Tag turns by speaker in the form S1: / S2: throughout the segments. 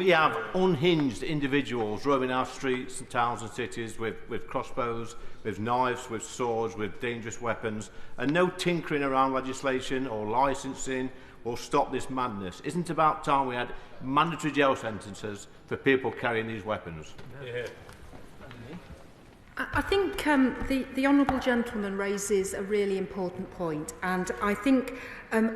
S1: We have unhinged individuals roaming our streets and towns and cities with crossbows, with knives, with swords, with dangerous weapons, and no tinkering around legislation or licensing will stop this madness. Isn't it about time we had mandatory jail sentences for people carrying these weapons?
S2: Yeah.
S3: I think the honourable gentleman raises a really important point, and I think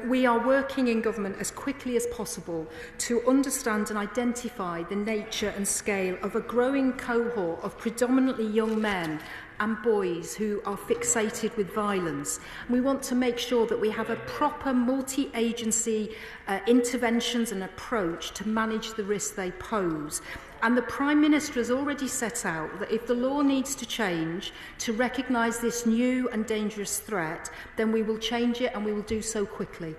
S3: we are working in government as quickly as possible to understand and identify the nature and scale of a growing cohort of predominantly young men and boys who are fixated with violence. We want to make sure that we have a proper multi-agency interventions and approach to manage the risks they pose. And the Prime Minister has already set out that if the law needs to change to recognise this new and dangerous threat, then we will change it and we will do so quickly.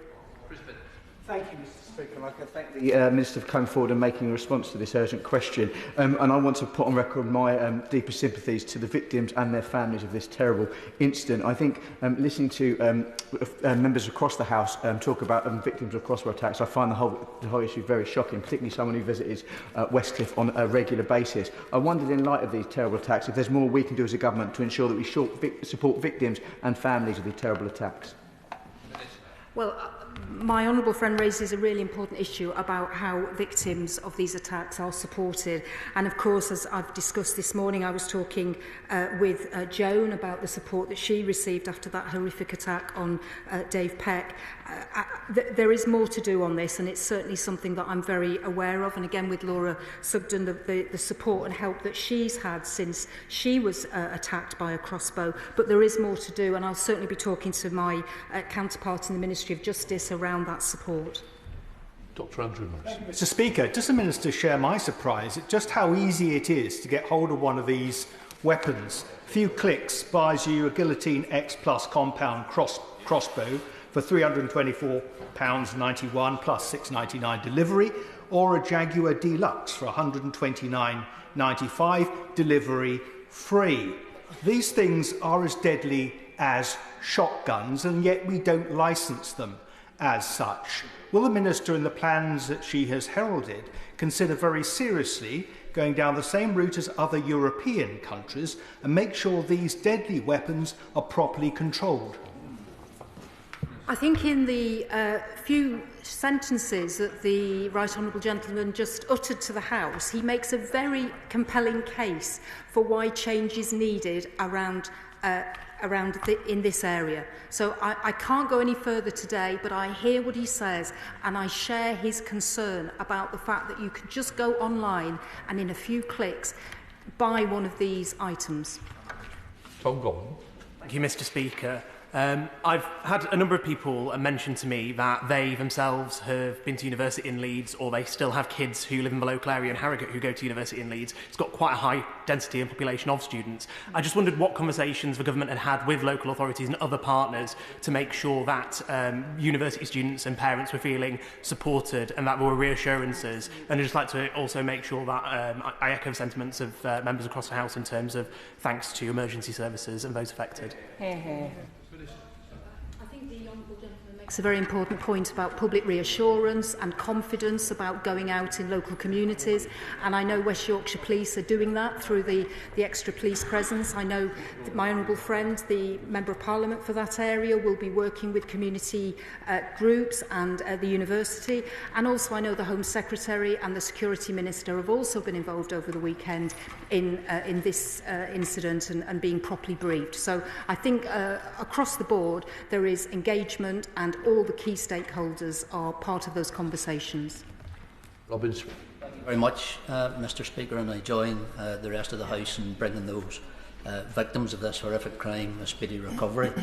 S4: Thank you, Mr Speaker. I'd like to thank the Minister for coming forward and making a response to this urgent question. And I want to put on record my deepest sympathies to the victims and their families of this terrible incident. I think listening to members across the House talk about victims of crossbow attacks, I find the whole issue very shocking, particularly someone who visits Westcliff on a regular basis. I wondered, in light of these terrible attacks, if there's more we can do as a government to ensure that we support victims and families of these terrible attacks.
S3: Well, my honourable friend raises a really important issue about how victims of these attacks are supported. And of course, as I've discussed this morning, I was talking with Joan about the support that she received after that horrific attack on Dave Peck. There is more to do on this, and it's certainly something that I'm very aware of. And again, with Laura Sugden, the support and help that she's had since she was attacked by a crossbow. But there is more to do, and I'll certainly be talking to my counterpart in the Ministry of Justice around that support.
S2: Dr Andrew Morris.
S5: Mr Speaker, does the Minister share my surprise at just how easy it is to get hold of one of these weapons? A few clicks buys you a Guillotine X Plus compound crossbow for £324.91 plus £6.99 delivery, or a Jaguar Deluxe for £129.95 delivery free. These things are as deadly as shotguns, and yet we don't licence them as such. Will the Minister, in the plans that she has heralded, consider very seriously going down the same route as other European countries and make sure these deadly weapons are properly controlled?
S3: I think in the few sentences that the Right Honourable Gentleman just uttered to the House, he makes a very compelling case for why change is needed in this area. So I can't go any further today, but I hear what he says, and I share his concern about the fact that you can just go online and in a few clicks buy one of these items.
S2: Tom Gowan.
S6: Thank you, Mr Speaker. I've had a number of people mention to me that they themselves have been to university in Leeds, or they still have kids who live in the local area in Harrogate who go to university in Leeds. It's got quite a high density and population of students. I just wondered what conversations the government had with local authorities and other partners to make sure that university students and parents were feeling supported and that there were reassurances. And I'd just like to also make sure that I echo sentiments of members across the House in terms of thanks to emergency services and those affected.
S3: I think the honourable gentleman makes a very important point about public reassurance and confidence about going out in local communities, and I know West Yorkshire Police are doing that through the extra police presence. I know that my honourable friend, the Member of Parliament for that area, will be working with community groups and the university, and also I know the Home Secretary and the Security Minister have also been involved over the weekend in this incident and being properly briefed. So I think across the board there is engagement, and all the key stakeholders are part of those conversations.
S2: Robin.
S7: Thank you very much, Mr Speaker, and I join the rest of the House in bringing those victims of this horrific crime a speedy recovery.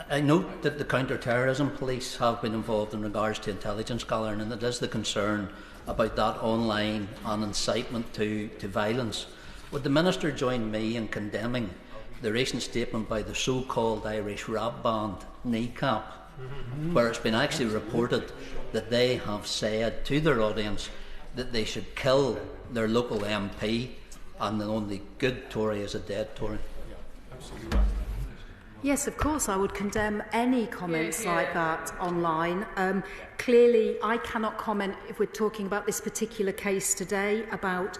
S7: I note that the counter-terrorism police have been involved in regards to intelligence gathering, and it is the concern about that online and incitement to violence. Would the Minister join me in condemning the recent statement by the so-called Irish rap band Kneecap, where it's been actually reported that they have said to their audience that they should kill their local MP and the only good Tory is a dead Tory?
S3: Yes, of course, I would condemn any comments like that online. Clearly, I cannot comment, if we're talking about this particular case today, about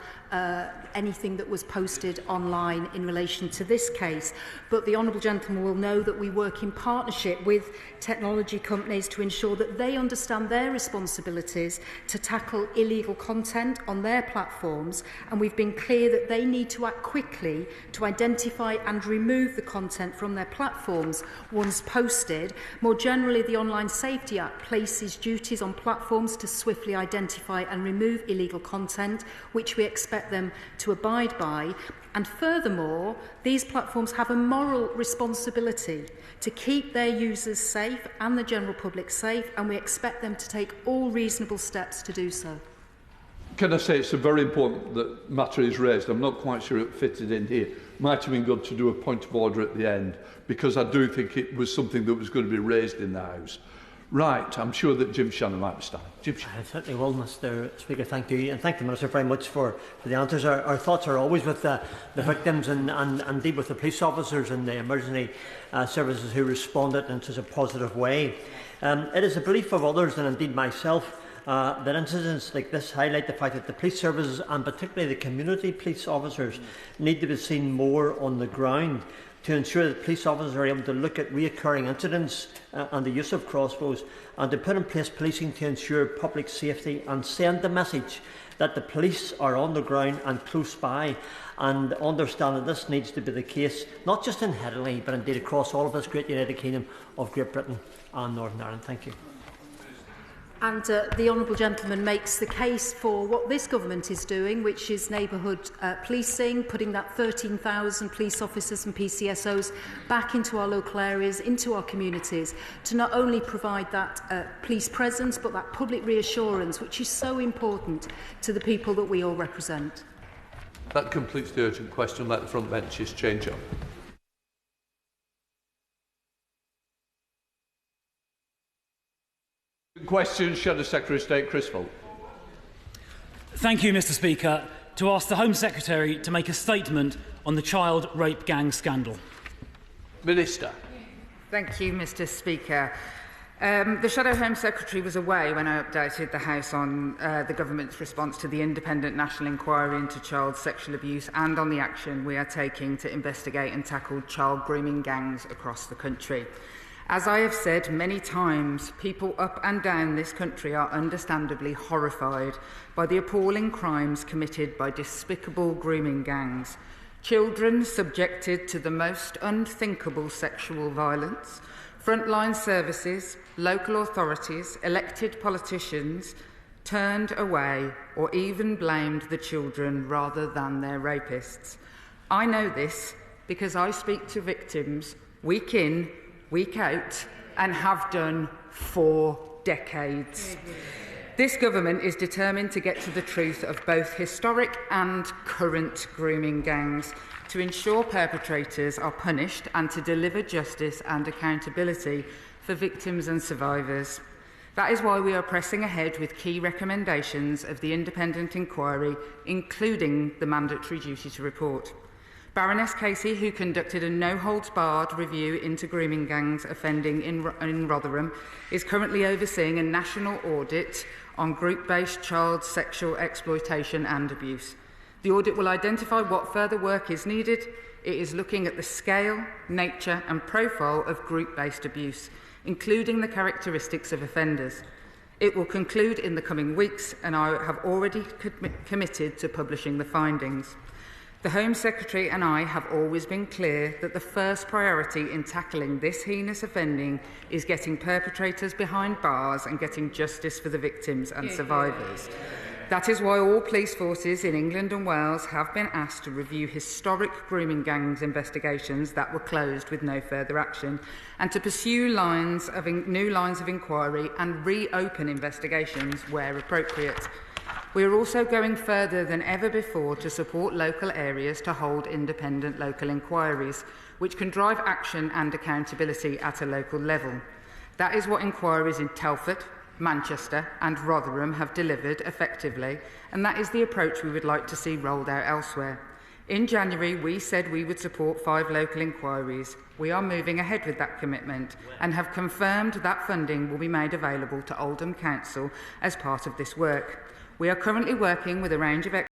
S3: anything that was posted online in relation to this case. But the Honourable Gentleman will know that we work in partnership with technology companies to ensure that they understand their responsibilities to tackle illegal content on their platforms, and we've been clear that they need to act quickly to identify and remove the content from their platforms once posted. More generally, the Online Safety Act places duties on platforms to swiftly identify and remove illegal content, which we expect them to abide by. And furthermore, these platforms have a moral responsibility to keep their users safe and the general public safe, and we expect them to take all reasonable steps to do so.
S2: Can I say it's a very important that matter is raised? I'm not quite sure it fitted in here. Might have been good to do a point of order at the end, because I do think it was something that was going to be raised in the House. Right, I'm sure that Jim Shannon might be starting. Jim Shannon.
S8: I certainly will, Mr Speaker. Thank you. And thank the Minister very much for the answers. Our thoughts are always with the victims and indeed with the police officers and the emergency services who responded in such a positive way. It is a belief of others, and indeed myself, that incidents like this highlight the fact that the police services, and particularly the community police officers, need to be seen more on the ground to ensure that police officers are able to look at recurring incidents and the use of crossbows, and to put in place policing to ensure public safety and send the message that the police are on the ground and close by, and understand that this needs to be the case not just in Headingley but indeed across all of this great United Kingdom of Great Britain and Northern Ireland. Thank you.
S3: And the Honourable Gentleman makes the case for what this government is doing, which is neighbourhood policing, putting that 13,000 police officers and PCSOs back into our local areas, into our communities, to not only provide that police presence, but that public reassurance, which is so important to the people that we all represent.
S2: That completes the urgent question. Let the front benches change up. Question, Shadow Secretary of State Chris Holt.
S9: Thank you, Mr Speaker. To ask the Home Secretary to make a statement on the child rape gang scandal.
S2: Minister.
S10: Thank you, Mr Speaker. The Shadow Home Secretary was away when I updated the House on the Government's response to the independent national inquiry into child sexual abuse and on the action we are taking to investigate and tackle child grooming gangs across the country. As I have said many times, people up and down this country are understandably horrified by the appalling crimes committed by despicable grooming gangs. Children subjected to the most unthinkable sexual violence, frontline services, local authorities, elected politicians turned away or even blamed the children rather than their rapists. I know this because I speak to victims week in, week out, and have done for decades. This government is determined to get to the truth of both historic and current grooming gangs, to ensure perpetrators are punished and to deliver justice and accountability for victims and survivors. That is why we are pressing ahead with key recommendations of the independent inquiry, including the mandatory duty to report. Baroness Casey, who conducted a no-holds-barred review into grooming gangs offending in Rotherham, is currently overseeing a national audit on group-based child sexual exploitation and abuse. The audit will identify what further work is needed. It is looking at the scale, nature and profile of group-based abuse, including the characteristics of offenders. It will conclude in the coming weeks, and I have already committed to publishing the findings. The Home Secretary and I have always been clear that the first priority in tackling this heinous offending is getting perpetrators behind bars and getting justice for the victims and survivors. That is why all police forces in England and Wales have been asked to review historic grooming gangs investigations that were closed with no further action, and to pursue new lines of inquiry and reopen investigations where appropriate. We are also going further than ever before to support local areas to hold independent local inquiries, which can drive action and accountability at a local level. That is what inquiries in Telford, Manchester and Rotherham have delivered effectively, and that is the approach we would like to see rolled out elsewhere. In January, we said we would support 5 local inquiries. We are moving ahead with that commitment and have confirmed that funding will be made available to Oldham Council as part of this work. We are currently working with a range of